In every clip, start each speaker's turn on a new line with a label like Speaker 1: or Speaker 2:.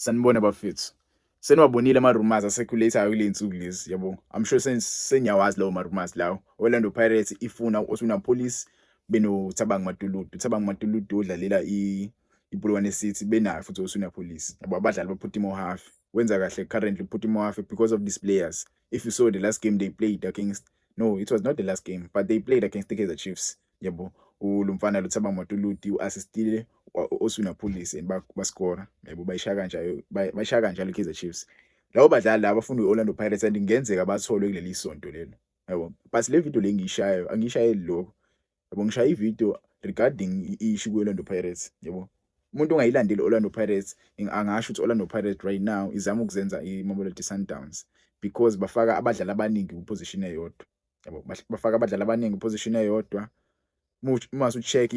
Speaker 1: Sanibona bafethu. Seniwabonile ama-rumours a-circulate-ayo kule y'nsuku lezi, yabo. I'm sure seniyawazi lawo ma-rumours lawo. Orlando Pirates ifuna u-Osuna Police benoThabang Matluludu. uThabang Matluludu odlalela iPolokwane City benayo futhi u-Osuna Police. Yabo abadlali baphutha imohafi. Wenza kahle currently uphutha imohafi because of these players. If you saw the last game they played against, no, it was not the last game, but they played against the Kaizer Chiefs. Yabo. Lo mfana lo Thabang Matluludu u-assistile Osuna Police and bascora. Yabo bayishaya kanjalo iKaizer Chiefs. Labo badlali laba bafuna i-Orlando Pirates and ingenzeka batholwe kuleli sonto lelo. Yabo. But le video le engiyishayayo angishayeli lokho. Yabo ngishaya ivideo regarding i-issue kwe-Orlando Pirates. Yabo. Umuntu ongayilandeli Orlando Pirates angasho ukuthi Orlando Pirates right now izama ukuzenza iMamelodi Sundowns because bafaka abadlali abaningi kuposition eyodwa. Yabo. Bafaka abadlali abaningi kuposition eyodwa. Uma ucheck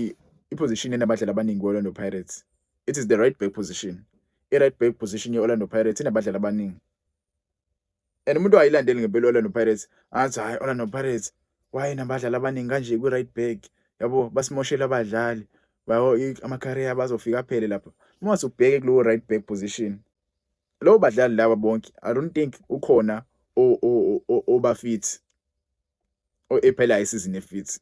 Speaker 1: iposition enabadlali abaningi kwe-Orlando Pirates, it is the right back position. I-right back position ye-Orlando Pirates inabadlali abaningi. And umuntu wayilandeli ngempela Orlando Pirates athi hayi Orlando Pirates why nabadlali abaningi kanje ku-right back. Yabo basimoshela abadlali. Bawo ama-career bazofika phele lapha. Uma ubheke kulo right back position, lo badlali laba bonke I don't think ukhona oba fit ephela isizini efit.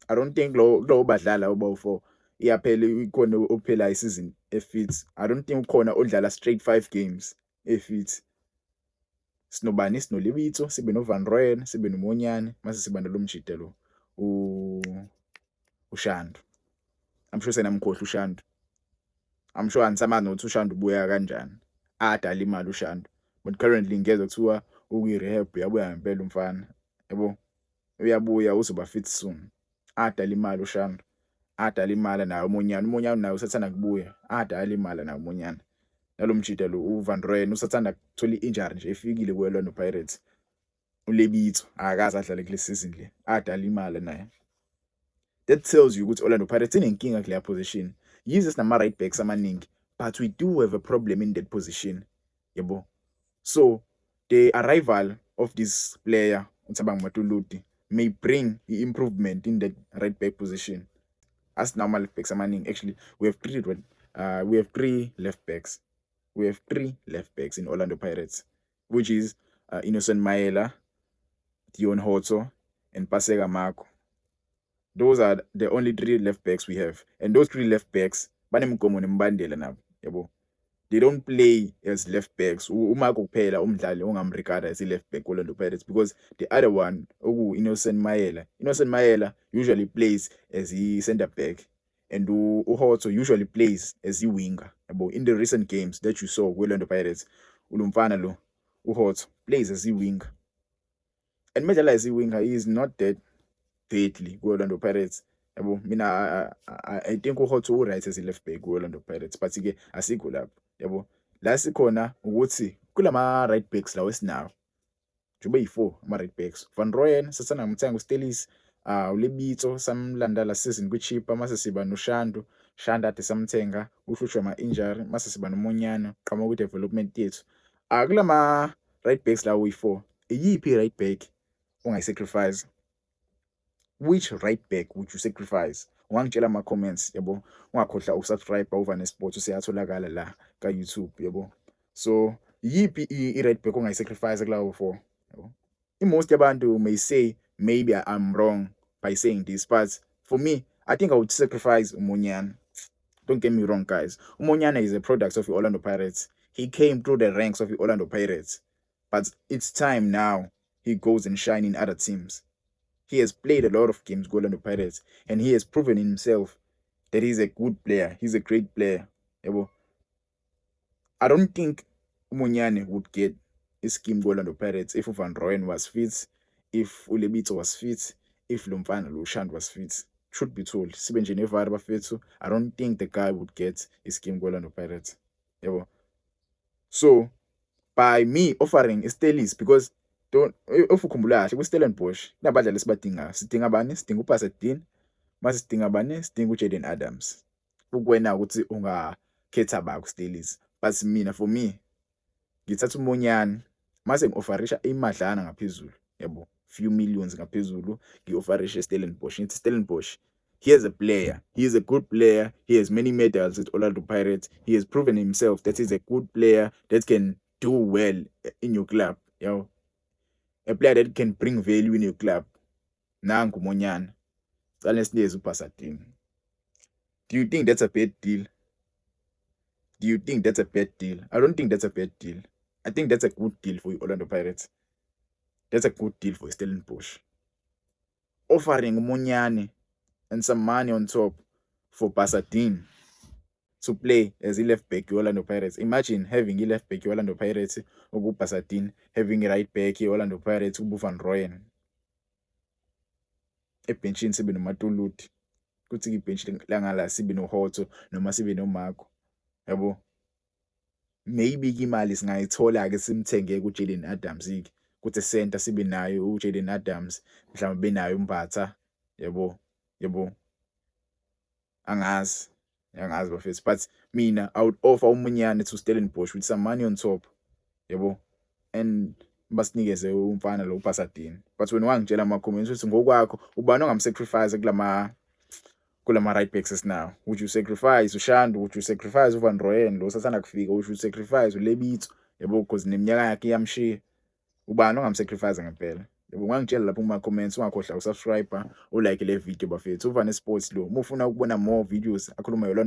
Speaker 1: I don't think lo badlala obawu4 iyaphela ikhona ophela isizini efit. I don't think ukhona odlala straight 5 games efit. Sinobani sinolibitso, sibe no Van Rooyen, sibe noMonyane, mase siba nalomjide lo uShandu. I'm sure senamkhohle uShandu. I'm sure angisamazi nokuthi uShandu ubuya kanjani. Adala imali uShandu. But currently ngezwe kuthiwa ukwi-rehab uyabuya ngempela umfana. Yabo. Uyabuya uzoba fit soon. Adala imali uShandu. Adala imali nayo uMonyane. uMonyane nayo usathanda kubuya. Adala imali nayo uMonyane. Nalomjide lo uVan Rooyen usathanda kuthola i-injury nje efikile kwe-Orlando Pirates. Ulebitso akaze adlale kule season le. Adala imali naye. That tells you ukuthi Orlando Pirates inenkinga kule position. Yize sinama right backs amaningi, but we do have a problem in that position. Yabo. So the arrival of this player uThabang Matluludu may bring improvement in that right back position. As normal left backs amaningi. Actually, we have three left backs. We have 3 left backs in Orlando Pirates, which is Innocent Maela, Dion Hotso, and Paseka Marco. Those are the only 3 left backs we have. And those 3 left backs, banemgomo nembandela nabo, yabo. They don't play as left backs. Umarco kuphela umdlali ongamregard as left back Orlando Pirates because the other one, Innocent Maela usually plays as a center back. And Uhotso usually plays as a winger. In the recent games that you saw with Orlando Pirates, ulumfana lo Uhotso plays as a winger. And Medela as a winger, he is not that deadly with Orlando Pirates. Mina I think Uhotso right as a left back with Orlando Pirates, but ke asikho lapho. Yabo. La sikhona ukuthi kulama right backs lawo esinawo. Njobe yi4 ama right backs. Van Rooyen sathana ngumthenga uStelis, ulebitso samlanda la season kwiChipa mase siba noShandu. Shandu ade samthenga uhlushwe ama-injury mase siba noMonyane qhamuka kwi-development yethu. Kulama right backs lawo yi4. Iyiphi right back ongayisacrifice? Which right back would you sacrifice? Ungangitshela ama-comments, yabo. Ungakhohlwa ukusubscribe uVane Sports useyatholakala la ka-YouTube, yabo. So yiphi i-right back ongayisacrifice kulawo 4? Yabo. Most yabantu may say maybe I'm wrong by saying this, but for me, I think I would sacrifice Umonyane. Don't get me wrong, guys. Umonyane is a product of the Orlando Pirates. He came through the ranks of the Orlando Pirates. But it's time now he goes and shine in other teams. He has played a lot of games with Orlando Pirates, and he has proven himself that he's a good player. He's a great player. I don't think Umonyane would get a scheme with Orlando Pirates if Van Rooyen was fit, if Ulebitso was fit, if Lumfana Lushand was fit. Truth be told, I don't think the guy would get a scheme with Orlando Pirates. So, by me offering Stelis, because don't if ukhumbula kahle ku-Stellenbosch nabadlali esibadingayo sidinga bani? Sidinga uPasadena, mase sidinga bani? Sidinga uJaden Adams. Ukwena ukuthi ungakhetha ba ku-Stelis. But mina for me ngithatha uMonyane mase ngi-offerisha imadlana ngaphezulu, yabo, few millions ngaphezulu, ngi-offerisha Stellenbosch. Ngithi Stellenbosch Here's a player. He is a good player. He has many medals at Orlando Pirates. He has proven himself that he's a good player that can do well in your club. You know, a player that can bring value in your club. Nangu Monyana. Honestly, Pasatini. Do you think that's a bad deal? Do you think that's a bad deal? I don't think that's a bad deal. I think that's a good deal for Orlando Pirates. That's a good deal for Stellenbosch. Offering Monyane and some money on top for Pasadena to play as a left back Orlando Pirates. Imagine having a left back Orlando Pirates or Pasadena, having a right back Orlando Pirates ubu Van Rooyen. Ebenchini sibe noMatuluti. Kuthi ibench langala sibe noHotho noma sibe noMarco. Yabo. Maybe imali singayithola ke simthenge kuJaden Adams ke. Kuthi center sibe nayo uJaden Adams, mhlawumbe benayo uMbatha. Yabo. Angazi bafethu, but mina I would offer uMonyane to Stellenbosch with some money on top, yabo, and basinikeze umfana lo uPasadena. But wena wangitshela ama-comments ukuthi ngokwakho ubani ongamsacrifice kulama right backs now? Would you sacrifice uShandu? Would you sacrifice uVan Rooyen lo sathanda kufika? Would you sacrifice uLebitso? Yabo, because neminyaka yakhe iyamshiya. Ubani ongamsacrifice ngempela? Yebo, ungangitshela lapho kuma-comments, ungakhohlwa ukusubscribe, ulike le video bafethu. Uvane Sports lo, uma ufuna ukubona more videos akhuluma